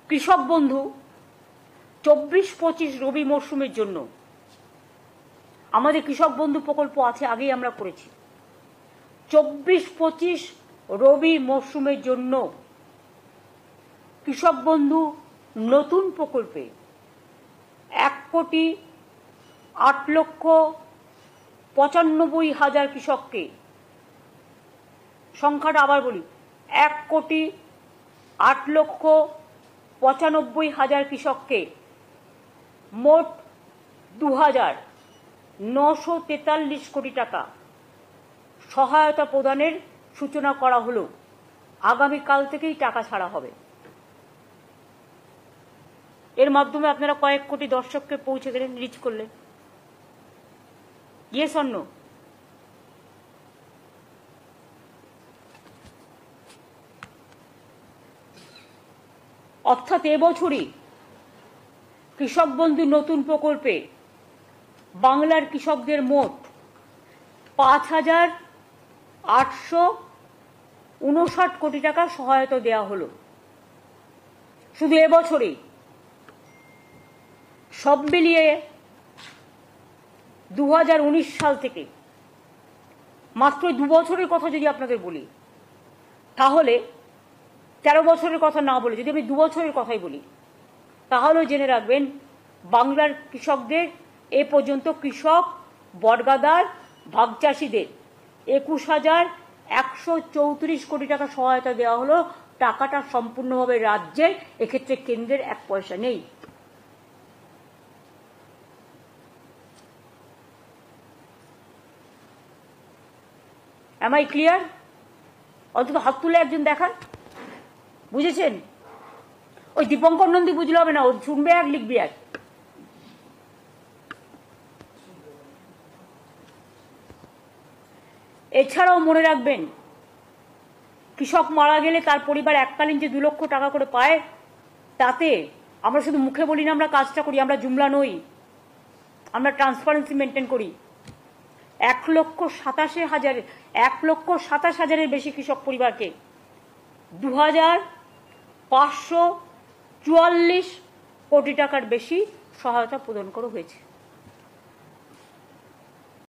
কৃষক বন্ধু 24-25 রবি মরশুমের জন্য আমাদের কৃষক বন্ধু প্রকল্প আছে, আগেই আমরা করেছি। 24-25 রবি মরশুমের জন্য কৃষক বন্ধু নতুন প্রকল্পে 1,08,95,000 কৃষককে, সংখ্যাটা আবার বলি, 1,08,95,000 কৃষককে মোট 2,943 কোটি টাকা সহায়তা প্রদানের সূচনা করা হলো। আগামীকাল থেকেই টাকা ছাড়া হবে। এর মাধ্যমে আপনারা কয়েক কোটি দর্শককে পৌঁছে গেলেন, রিচ করলেন। Yes or no? অর্থাৎ এবছরই কৃষক বন্ধু নতুন প্রকল্পে বাংলার কৃষকদের মোট 5,859 কোটি টাকা সহায়তা দেওয়া হলো শুধু এবছরেই। সব মিলিয়ে 2019 সাল থেকে, মাত্র 2 বছরের কথা যদি আপনাদের বলি, তাহলে 13 বছরের কথা না বলে যদি আমি 2 বছরের কথাই বলি, তাহলেও জেনে রাখবেন বাংলার কৃষকদের এ পর্যন্ত কৃষক, বর্গাদার, ভাগ চাষিদের 21,134 কোটি টাকা সহায়তা দেওয়া হলো। টাকাটা সম্পূর্ণভাবে রাজ্যের, এক্ষেত্রে কেন্দ্রের 1 পয়সা নেই। Am I clear? অন্তত হাত তুলে একজন দেখান, বুঝেছেন? ওই দীপঙ্কর নন্দী বুঝলে হবে না, ও শুনবে এক, লিখবি এক। এছাড়াও মনে রাখবেন, কৃষক মারা গেলে তার পরিবার এককালীন যে 2 লক্ষ টাকা করে পায়, তাতে আমরা শুধু মুখে বলি না, আমরা কাজটা করি। আমরা জুমলা নই, আমরা ট্রান্সপারেন্সি মেনটেন করি। 1,27,000 বেশি কৃষক পরিবারকে 2,544 কোটি টাকার বেশি সহায়তা প্রদান করা হয়েছে।